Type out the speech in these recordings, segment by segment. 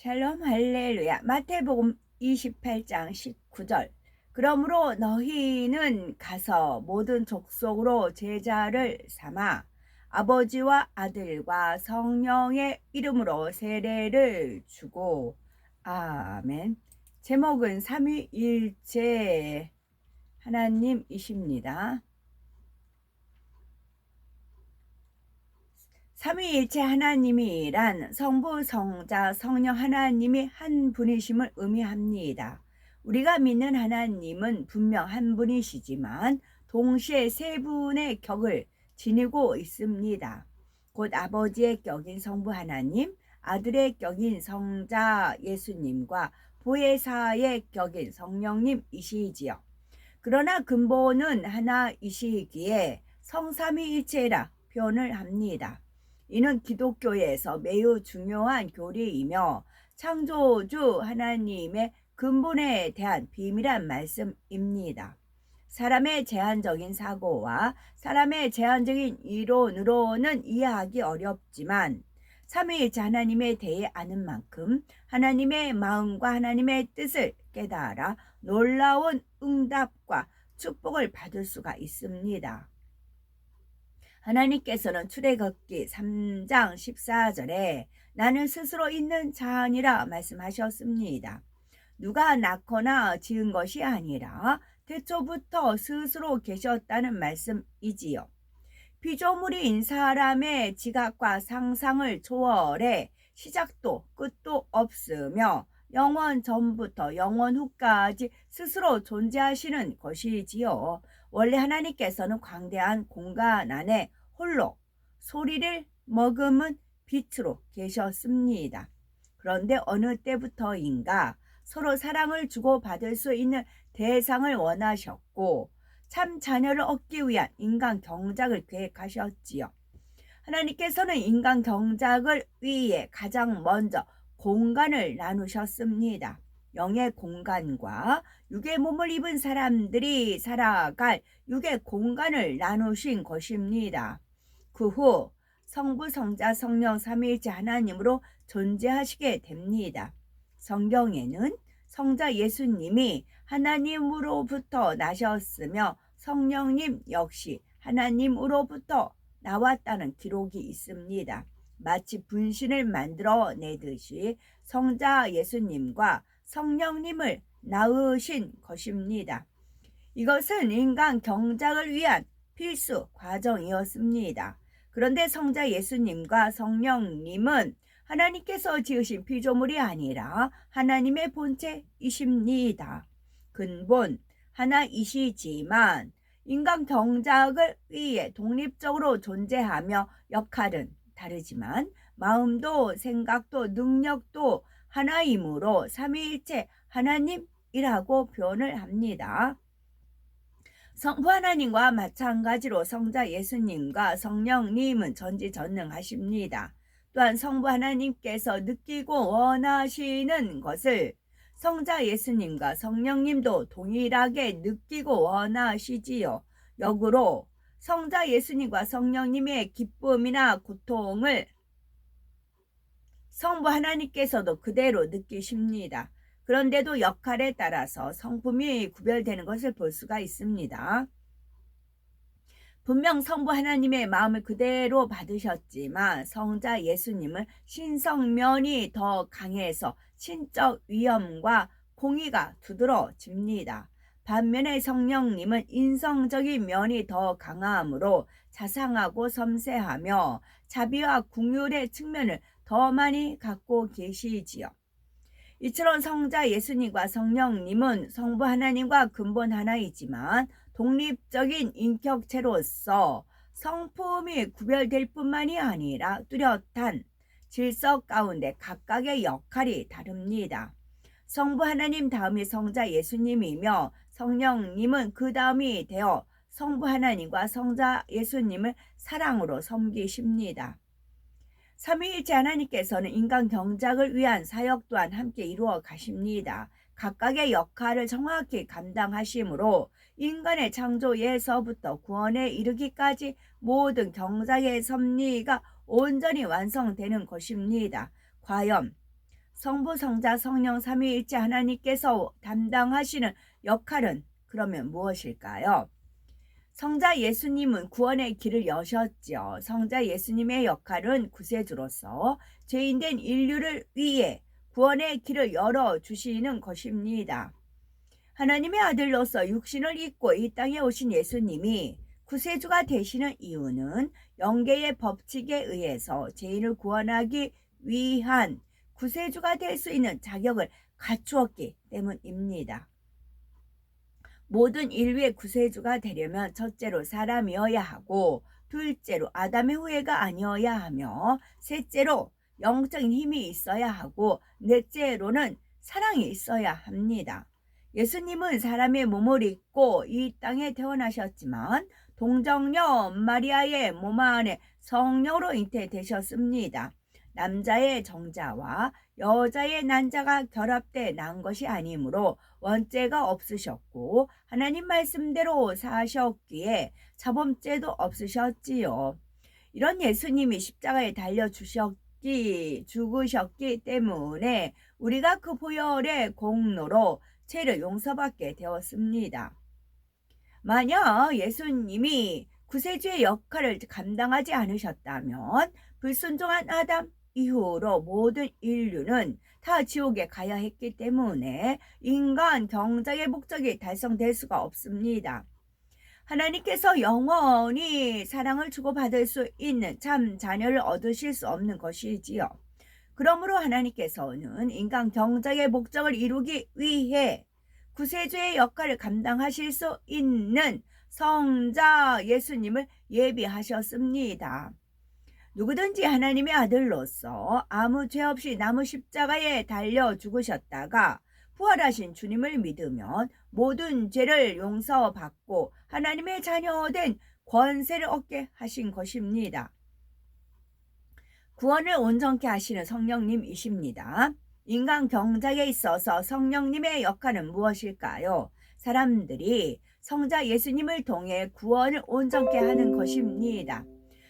샬롬 할렐루야. 마태복음 28장 19절. 그러므로 너희는 가서 모든 족속으로 제자를 삼아 아버지와 아들과 성령의 이름으로 세례를 주고. 아멘. 제목은 삼위일체 하나님이십니다. 삼위일체 하나님이란 성부, 성자, 성령 하나님이 한 분이심을 의미합니다. 우리가 믿는 하나님은 분명 한 분이시지만 동시에 세 분의 격을 지니고 있습니다. 곧 아버지의 격인 성부 하나님, 아들의 격인 성자 예수님과 보혜사의 격인 성령님이시지요. 그러나 근본은 하나이시기에 성삼위일체라 표현을 합니다. 이는 기독교에서 매우 중요한 교리이며 창조주 하나님의 근본에 대한 비밀한 말씀입니다. 사람의 제한적인 사고와 사람의 제한적인 이론으로는 이해하기 어렵지만 삼위일체 하나님에 대해 아는 만큼 하나님의 마음과 하나님의 뜻을 깨달아 놀라운 응답과 축복을 받을 수가 있습니다. 하나님께서는 출애굽기 3장 14절에 나는 스스로 있는 자니라 말씀하셨습니다. 누가 낳거나 지은 것이 아니라 태초부터 스스로 계셨다는 말씀이지요. 피조물인 사람의 지각과 상상을 초월해 시작도 끝도 없으며 영원 전부터 영원 후까지 스스로 존재하시는 것이지요. 원래 하나님께서는 광대한 공간 안에 홀로 소리를 머금은 빛으로 계셨습니다. 그런데 어느 때부터인가 서로 사랑을 주고받을 수 있는 대상을 원하셨고 참 자녀를 얻기 위한 인간 경작을 계획하셨지요. 하나님께서는 인간 경작을 위해 가장 먼저 공간을 나누셨습니다. 영의 공간과 육의 몸을 입은 사람들이 살아갈 육의 공간을 나누신 것입니다. 그 후 성부, 성자, 성령 삼위일체 하나님으로 존재하시게 됩니다. 성경에는 성자 예수님이 하나님으로부터 나셨으며 성령님 역시 하나님으로부터 나왔다는 기록이 있습니다. 마치 분신을 만들어내듯이 성자 예수님과 성령님을 낳으신 것입니다. 이것은 인간 경작을 위한 필수 과정이었습니다. 그런데 성자 예수님과 성령님은 하나님께서 지으신 피조물이 아니라 하나님의 본체이십니다. 근본 하나이시지만 인간 경작을 위해 독립적으로 존재하며 역할은 다르지만 마음도 생각도 능력도 하나이므로 삼위일체 하나님이라고 표현을 합니다. 성부 하나님과 마찬가지로 성자 예수님과 성령님은 전지전능하십니다. 또한 성부 하나님께서 느끼고 원하시는 것을 성자 예수님과 성령님도 동일하게 느끼고 원하시지요. 역으로 성자 예수님과 성령님의 기쁨이나 고통을 성부 하나님께서도 그대로 느끼십니다. 그런데도 역할에 따라서 성품이 구별되는 것을 볼 수가 있습니다. 분명 성부 하나님의 마음을 그대로 받으셨지만 성자 예수님은 신성면이 더 강해서 신적 위엄과 공의가 두드러집니다. 반면에 성령님은 인성적인 면이 더 강하므로 자상하고 섬세하며 자비와 긍휼의 측면을 더 많이 갖고 계시지요. 이처럼 성자 예수님과 성령님은 성부 하나님과 근본 하나이지만 독립적인 인격체로서 성품이 구별될 뿐만이 아니라 뚜렷한 질서 가운데 각각의 역할이 다릅니다. 성부 하나님 다음이 성자 예수님이며 성령님은 그 다음이 되어 성부 하나님과 성자 예수님을 사랑으로 섬기십니다. 삼위일체 하나님께서는 인간 경작을 위한 사역 또한 함께 이루어 가십니다. 각각의 역할을 정확히 감당하시므로 인간의 창조에서부터 구원에 이르기까지 모든 경작의 섭리가 온전히 완성되는 것입니다. 과연 성부, 성자, 성령 삼위일체 하나님께서 담당하시는 역할은 그러면 무엇일까요? 성자 예수님은 구원의 길을 여셨죠. 성자 예수님의 역할은 구세주로서 죄인된 인류를 위해 구원의 길을 열어주시는 것입니다. 하나님의 아들로서 육신을 입고 이 땅에 오신 예수님이 구세주가 되시는 이유는 영계의 법칙에 의해서 죄인을 구원하기 위한 구세주가 될 수 있는 자격을 갖추었기 때문입니다. 모든 인류의 구세주가 되려면 첫째로 사람이어야 하고, 둘째로 아담의 후예가 아니어야 하며, 셋째로 영적인 힘이 있어야 하고, 넷째로는 사랑이 있어야 합니다. 예수님은 사람의 몸을 입고 이 땅에 태어나셨지만 동정녀 마리아의 몸 안에 성령으로 잉태되셨습니다. 남자의 정자와 여자의 난자가 결합돼 난 것이 아니므로 원죄가 없으셨고 하나님 말씀대로 사셨기에 자범죄도 없으셨지요. 이런 예수님이 십자가에 달려 죽으셨기 때문에 우리가 그 보혈의 공로로 죄를 용서받게 되었습니다. 만약 예수님이 구세주의 역할을 감당하지 않으셨다면 불순종한 아담 이후로 모든 인류는 다 지옥에 가야 했기 때문에 인간 경작의 목적이 달성될 수가 없습니다. 하나님께서 영원히 사랑을 주고받을 수 있는 참 자녀를 얻으실 수 없는 것이지요. 그러므로 하나님께서는 인간 경작의 목적을 이루기 위해 구세주의 역할을 감당하실 수 있는 성자 예수님을 예비하셨습니다. 누구든지 하나님의 아들로서 아무 죄 없이 나무 십자가에 달려 죽으셨다가 부활하신 주님을 믿으면 모든 죄를 용서받고 하나님의 자녀된 권세를 얻게 하신 것입니다. 구원을 온전케 하시는 성령님이십니다. 인간 경작에 있어서 성령님의 역할은 무엇일까요? 사람들이 성자 예수님을 통해 구원을 온전케 하는 것입니다.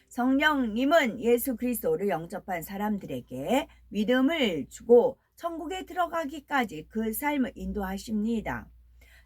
성령님은 예수 그리스도를 영접한 사람들에게 믿음을 주고 천국에 들어가기까지 그 삶을 인도하십니다.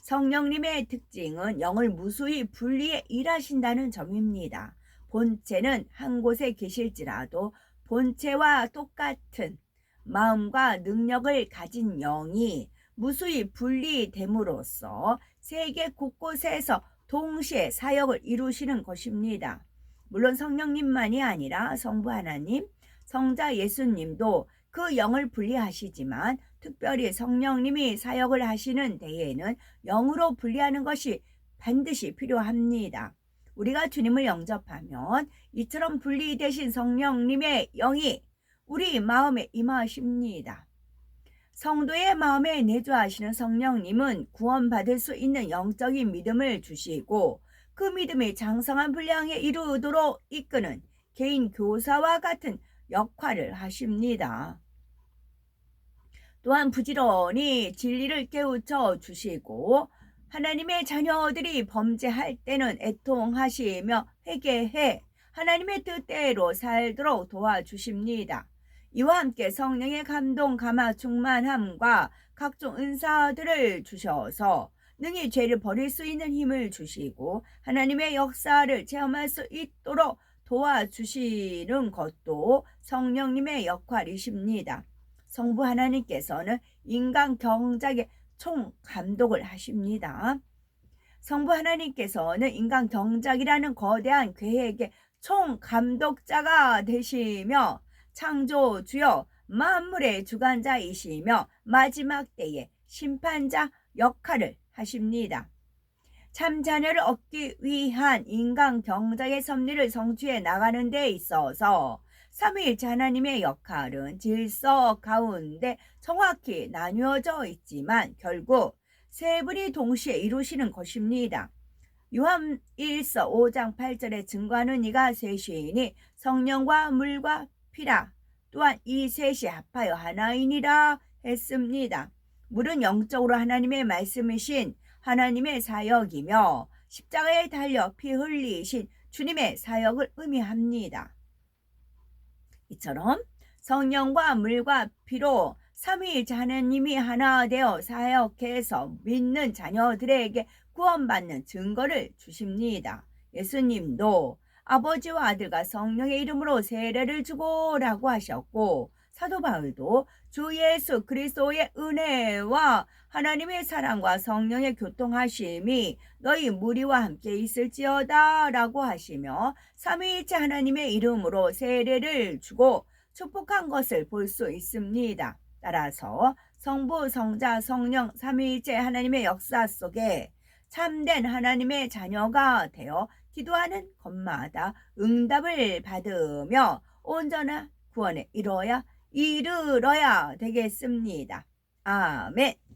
성령님의 특징은 영을 무수히 분리해 일하신다는 점입니다. 본체는 한 곳에 계실지라도 본체와 똑같은 마음과 능력을 가진 영이 무수히 분리됨으로써 세계 곳곳에서 동시에 사역을 이루시는 것입니다. 물론 성령님만이 아니라 성부 하나님, 성자 예수님도 그 영을 분리하시지만 특별히 성령님이 사역을 하시는 데에는 영으로 분리하는 것이 반드시 필요합니다. 우리가 주님을 영접하면 이처럼 분리되신 성령님의 영이 우리 마음에 임하십니다. 성도의 마음에 내주하시는 성령님은 구원받을 수 있는 영적인 믿음을 주시고 그 믿음이 장성한 분량에 이르도록 이끄는 개인 교사와 같은 역할을 하십니다. 또한 부지런히 진리를 깨우쳐 주시고 하나님의 자녀들이 범죄할 때는 애통하시며 회개해 하나님의 뜻대로 살도록 도와주십니다. 이와 함께 성령의 감동, 감화, 충만함과 각종 은사들을 주셔서 능히 죄를 버릴 수 있는 힘을 주시고 하나님의 역사를 체험할 수 있도록 도와주시는 것도 성령님의 역할이십니다. 성부 하나님께서는 인간 경작의 총감독을 하십니다. 성부 하나님께서는 인간 경작이라는 거대한 계획의 총감독자가 되시며 창조주여 만물의 주관자이시며 마지막 때의 심판자 역할을 하십니다. 참 자녀를 얻기 위한 인간 경작의 섭리를 성취해 나가는 데 있어서 삼위일체 하나님의 역할은 질서 가운데 정확히 나뉘어져 있지만 결국 세 분이 동시에 이루시는 것입니다. 요한 1서 5장 8절에 증거하는 이가 셋이니 성령과 물과 피라. 또한 이 셋이 합하여 하나이니라 했습니다. 물은 영적으로 하나님의 말씀이신 하나님의 사역이며 십자가에 달려 피 흘리신 주님의 사역을 의미합니다. 이처럼 성령과 물과 피로 삼위일체 하나님이 하나 되어 사역해서 믿는 자녀들에게 구원받는 증거를 주십니다. 예수님도 아버지와 아들과 성령의 이름으로 세례를 주고라고 하셨고, 사도 바울도 주 예수 그리스도의 은혜와 하나님의 사랑과 성령의 교통하심이 너희 무리와 함께 있을지어다 라고 하시며 삼위일체 하나님의 이름으로 세례를 주고 축복한 것을 볼 수 있습니다. 따라서 성부, 성자, 성령, 삼위일체 하나님의 역사 속에 참된 하나님의 자녀가 되어 기도하는 것마다 응답을 받으며 온전한 구원에 이르러야 되겠습니다. 아멘.